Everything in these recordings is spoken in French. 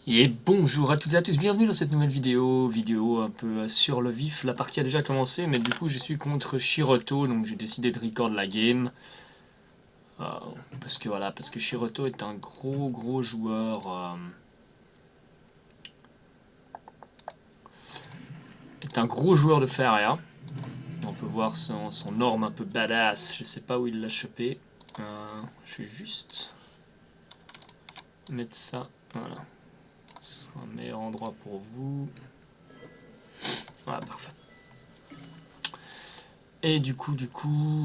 Et bonjour à toutes et à tous, bienvenue dans cette nouvelle vidéo un peu sur le vif. La partie a déjà commencé, mais du coup je suis contre Shiroto, donc j'ai décidé de record la game. Euh, parce que Shiroto est un gros joueur, de Faria. On peut voir son orme un peu badass, je sais pas où il l'a chopé. Je vais juste mettre ça, voilà. Ce sera un meilleur endroit pour vous. Voilà, parfait. Et du coup,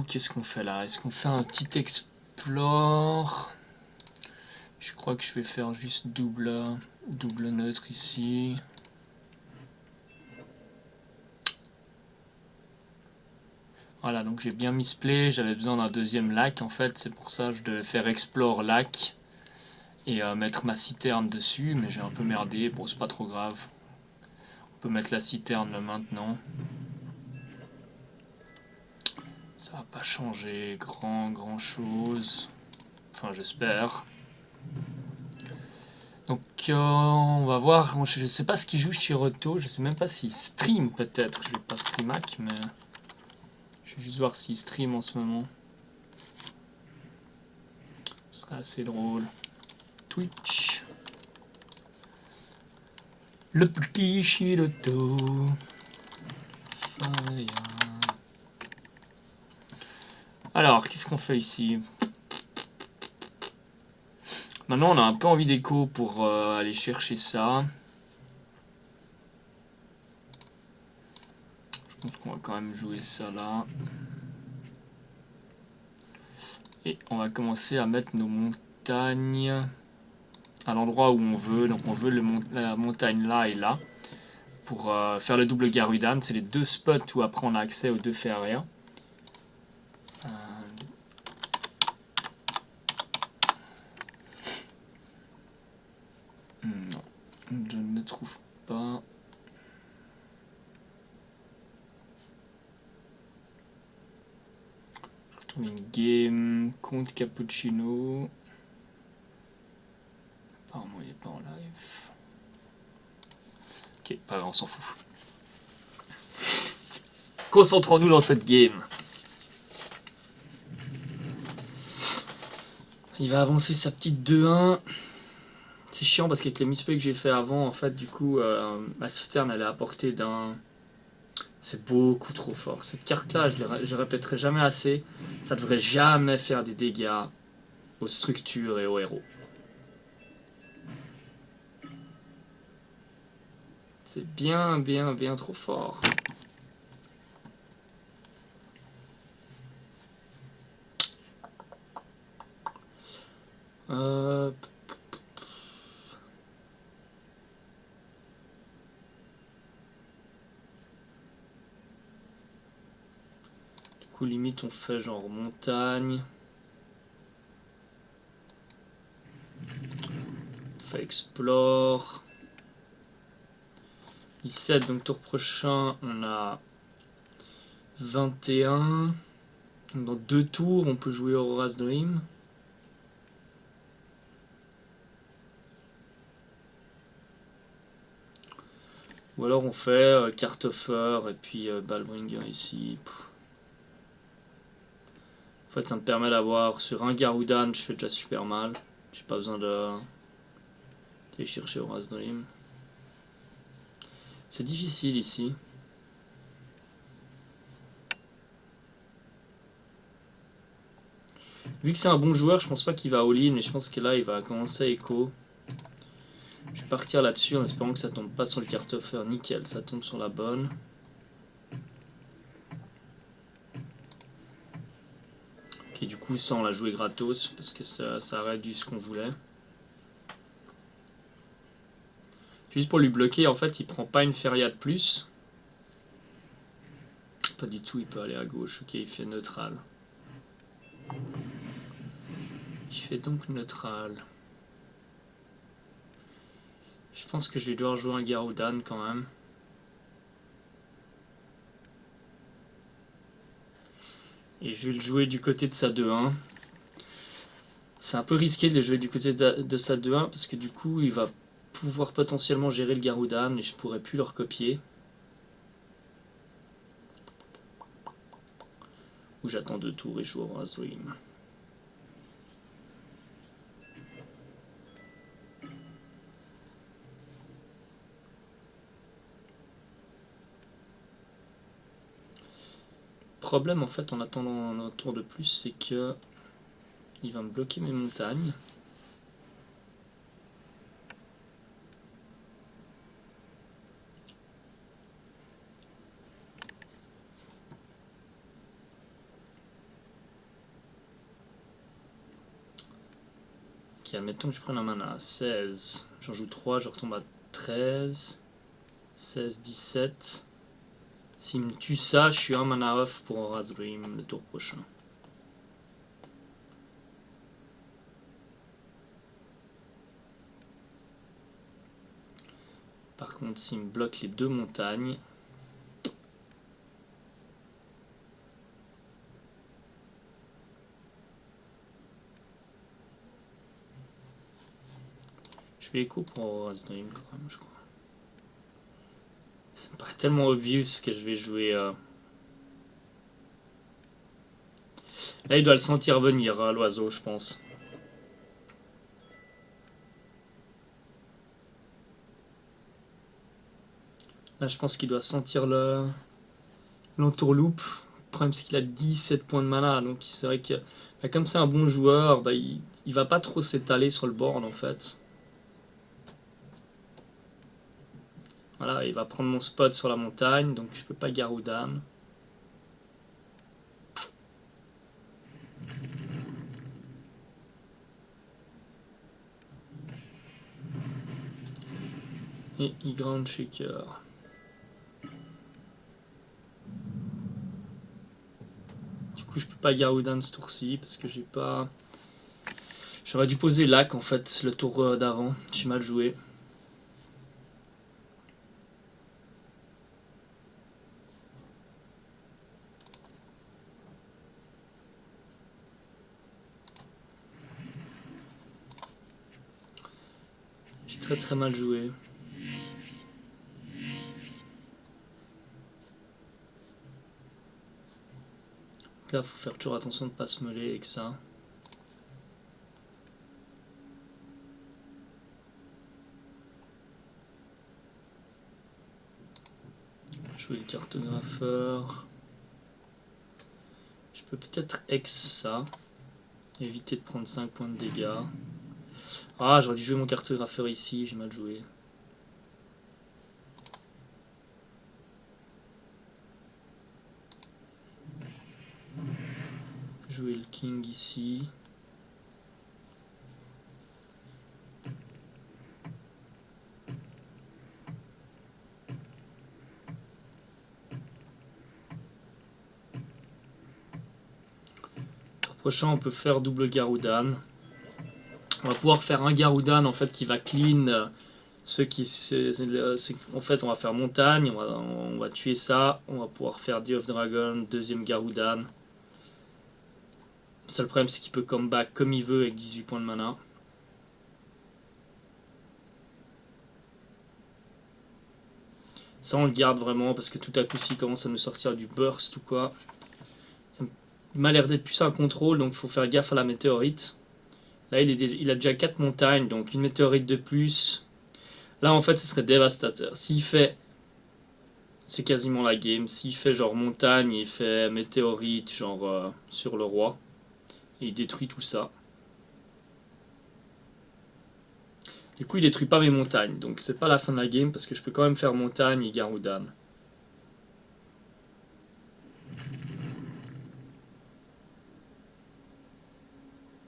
qu'est-ce qu'on fait là? Est-ce qu'on fait un petit explore? Je crois que je vais faire juste double neutre ici. Voilà, donc j'ai bien misplay, j'avais besoin d'un deuxième lac en fait, c'est pour ça que je devais faire explore lac et mettre ma citerne dessus, mais j'ai un peu merdé, bon c'est pas trop grave. On peut mettre la citerne là maintenant. Ça va pas changer grand chose. Enfin j'espère. Donc on va voir, je sais pas ce qu'il joue Shiroto, je sais même pas s'il stream peut-être, je vais pas streamac, mais je vais juste voir s'il stream en ce moment. Ce serait assez drôle. Twitch. Le petit Shiroto. Fire. Alors, qu'est-ce qu'on fait ici? Maintenant, on a un peu envie d'écho pour aller chercher ça. Je pense qu'on va quand même jouer ça là. Et on va commencer à mettre nos montagnes à l'endroit où on veut. Donc on veut la montagne là et là. Pour faire le double Garudan. C'est les deux spots où après on a accès aux deux Feria. Non, je ne trouve pas. Je retourne une game contre Cappuccino. Apparemment il n'est pas en live. Ok, pas grave, on s'en fout. Concentrons-nous dans cette game. Il va avancer sa petite 2-1. C'est chiant parce qu'avec les misplays que j'ai fait avant, en fait, du coup, ma citerne elle est à portée d'un. C'est beaucoup trop fort. Cette carte-là, je répéterai jamais assez. Ça devrait jamais faire des dégâts aux structures et aux héros. C'est bien trop fort. Euh... Du coup, limite, on fait genre montagne. On fait explore. 17, donc tour prochain, on a 21. Dans 2 tours, on peut jouer Aurora's Dream. Ou alors on fait Cartoffer et puis Ballbringer ici. En fait, ça me permet d'avoir sur un Garudan, je fais déjà super mal. J'ai pas besoin d'aller chercher Aurora's Dream. C'est difficile ici. Vu que c'est un bon joueur, je pense pas qu'il va all-in, mais je pense que là il va commencer à écho. Je vais partir là-dessus en espérant que ça tombe pas sur le Cartoffer. Nickel, ça tombe sur la bonne. Ok, du coup ça on l'a joué gratos parce que ça réduit ce qu'on voulait. Juste pour lui bloquer, en fait il prend pas une feria de plus. Pas du tout, il peut aller à gauche. Ok, il fait neutral. Il fait donc neutral. Je pense que je vais devoir jouer un Garudan quand même. Et je vais le jouer du côté de sa 2-1. C'est un peu risqué de le jouer du côté de sa 2-1 parce que du coup il va pouvoir potentiellement gérer le Garudan, mais je pourrais plus le recopier. Ou j'attends 2 tours et je joue au Razwim. Le problème en fait en attendant un tour de plus, c'est que il va me bloquer mes montagnes. Ok, admettons que je prenne un mana à 16. J'en joue 3, je retombe à 13. 16, 17. S'il me tue ça, je suis un mana off pour Horadrim le tour prochain. Par contre, s'il me bloque les 2 montagnes, je vais écho pour Horadrim quand même, je crois. Ça me paraît tellement obvious que je vais jouer... Là, il doit le sentir venir, hein, l'oiseau, je pense. Là, je pense qu'il doit sentir l'entourloupe. Le problème, c'est qu'il a 17 points de mana. Donc, c'est vrai que bah, comme c'est un bon joueur, bah, il va pas trop s'étaler sur le board, en fait. Voilà, il va prendre mon spot sur la montagne. Donc, je peux pas Garudan. Et il Ground Shaker. Du coup, je peux pas Garudan ce tour-ci parce que j'ai pas... J'aurais dû poser Lac en fait le tour d'avant. J'ai mal joué. J'ai très très mal joué. Là, faut faire toujours attention de ne pas se mêler avec ça. Jouer le cartographeur. Je peux peut-être ex ça. Éviter de prendre 5 points de dégâts. Ah, j'aurais dû jouer mon cartographeur ici, j'ai mal joué. Jouer le king ici. Tour prochain, on peut faire double Garudan. On va pouvoir faire un Garudan en fait qui va clean ceux qui. En fait, on va faire montagne, on va tuer ça. On va pouvoir faire Day of Dragon, deuxième Garudan. Le seul problème, c'est qu'il peut comeback comme il veut avec 18 points de mana. Ça, on le garde vraiment parce que tout à coup, s'il commence à nous sortir du burst ou quoi, ça m'a l'air d'être plus un contrôle, donc il faut faire gaffe à la météorite. Là, il a déjà 4 montagnes, donc une météorite de plus. Là, en fait, ce serait dévastateur. S'il fait... C'est quasiment la game. S'il fait genre montagne, il fait météorite, genre sur le roi. Et il détruit tout ça. Du coup, il détruit pas mes montagnes. Donc, c'est pas la fin de la game parce que je peux quand même faire montagne et Garudan.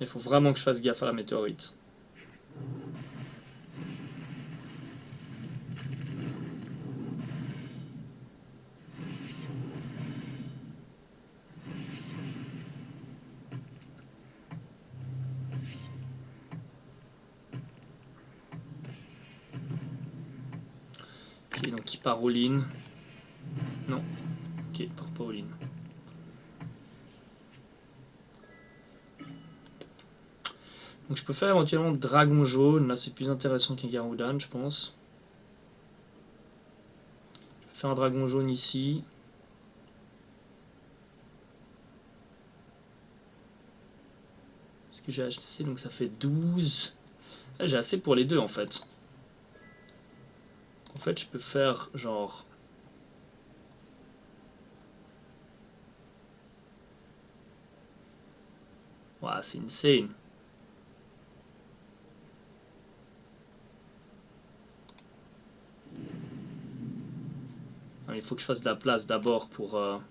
Il faut vraiment que je fasse gaffe à la météorite. Ok, donc il part all-in. Non. Ok, il part pas all-in. Donc je peux faire éventuellement dragon jaune, là c'est plus intéressant qu'un Garudan je pense. Je peux faire un dragon jaune ici. Est-ce que j'ai assez, donc ça fait 12. Là j'ai assez pour les deux en fait. En fait je peux faire genre... Ouah, c'est insane. Il faut que je fasse de la place d'abord pour... On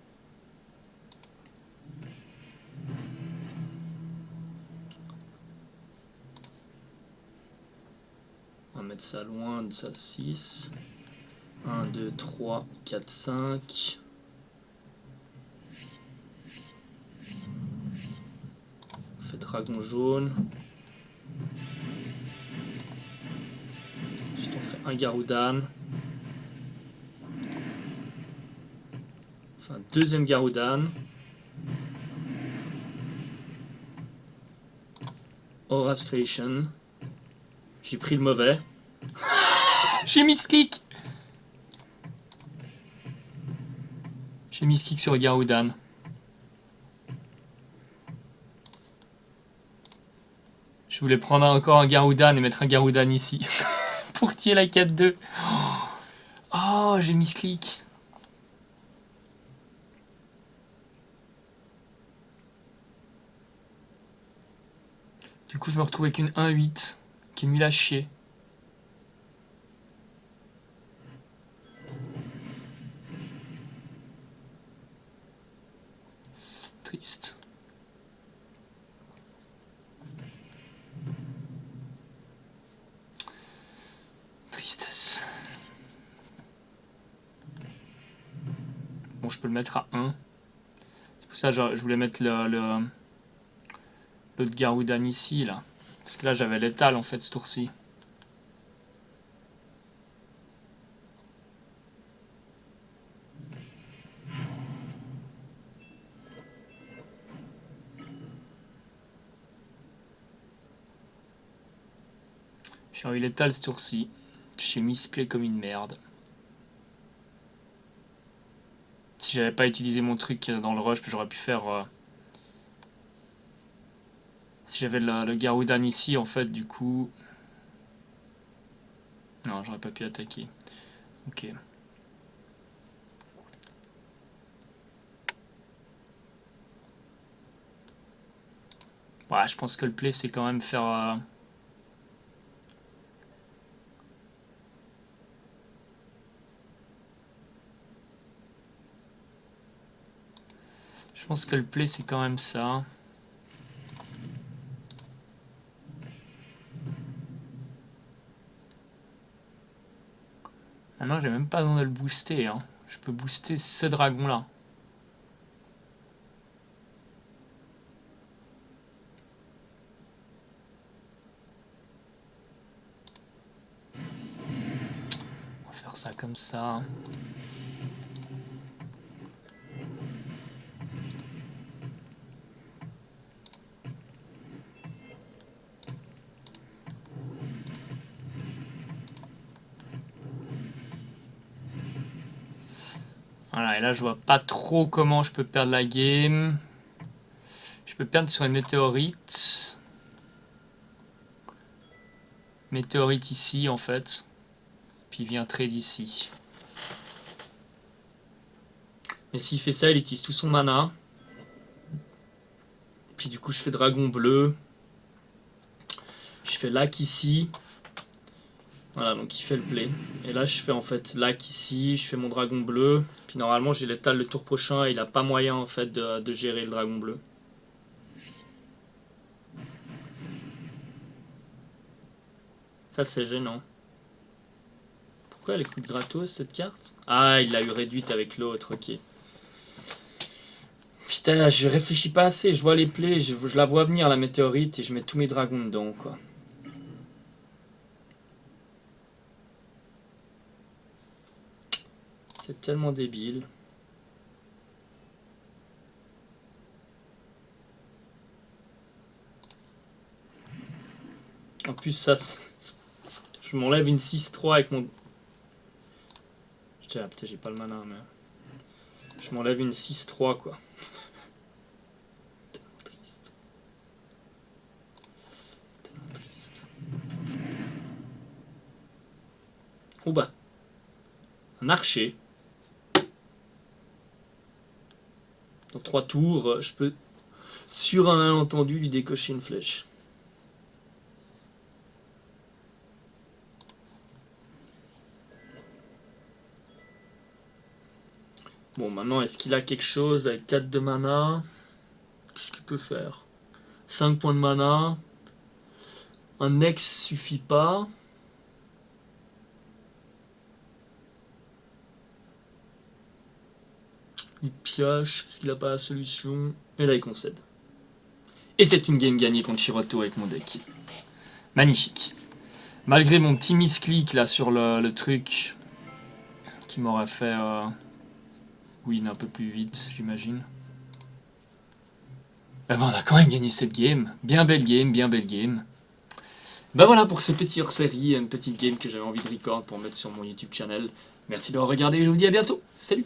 va mettre ça loin de ça, 6. 1, 2, 3, 4, 5. On fait dragon jaune. Ensuite on fait un Garudan. On fait un deuxième Garudan. Aura's Creation. J'ai pris le mauvais. J'ai mis clic. J'ai mis clic sur Garudan. Je voulais prendre encore un Garudan et mettre un Garudan ici. Pour tirer la 4-2. Oh, j'ai mis clic. Du coup, je me retrouve avec une 1-8 qui est nulle à chier. Triste. Tristesse. Bon, je peux le mettre à 1. C'est pour ça que je voulais mettre l'autre Garudan ici, là. Parce que là, j'avais l'étal, en fait, ce tour-ci. J'ai eu l'étal ce tour-ci. J'ai misplay comme une merde. Si j'avais pas utilisé mon truc dans le rush, j'aurais pu faire... Si j'avais le Garudan ici, en fait, du coup... Non, j'aurais pas pu attaquer. Ok. Ouais, je pense que le play, c'est quand même faire... Je pense que le play, c'est quand même ça. Ah non, j'ai même pas besoin de le booster. Hein. Je peux booster ce dragon-là. On va faire ça comme ça. Voilà, et là je vois pas trop comment je peux perdre la game. Je peux perdre sur une météorite. Météorite ici en fait. Puis il vient trade ici. Et s'il fait ça, il utilise tout son mana. Puis du coup je fais dragon bleu. Je fais lac ici. Voilà, donc il fait le play. Et là je fais en fait lac ici, je fais mon dragon bleu. Puis normalement j'ai l'étal le tour prochain et il a pas moyen en fait de gérer le dragon bleu. Ça c'est gênant. Pourquoi elle coûte gratos cette carte? Ah, il l'a eu réduite avec l'autre, ok. Putain, je réfléchis pas assez, je vois les plays, je la vois venir la météorite et je mets tous mes dragons dedans quoi. C'est tellement débile. plus, ça, je m'enlève une 6-3 avec mon... Putain, j'ai pas le mana, mais... Je m'enlève une 6-3, quoi. Tellement triste. Tellement triste. Oh bah. Un archer. Dans 3 tours, je peux, sur un malentendu, lui décocher une flèche. Bon, maintenant, est-ce qu'il a quelque chose avec 4 de mana? Qu'est-ce qu'il peut faire? 5 points de mana. Un ex suffit pas. Il pioche parce qu'il n'a pas la solution. Et là, il concède. Et c'est une game gagnée contre Shiroto avec mon deck. Magnifique. Malgré mon petit misclick là sur le truc qui m'aurait fait win un peu plus vite, j'imagine. Ben bon, on a quand même gagné cette game. Bien belle game, bien belle game. Ben voilà pour ce petit hors-série, une petite game que j'avais envie de record pour mettre sur mon YouTube channel. Merci d'avoir regardé et je vous dis à bientôt. Salut!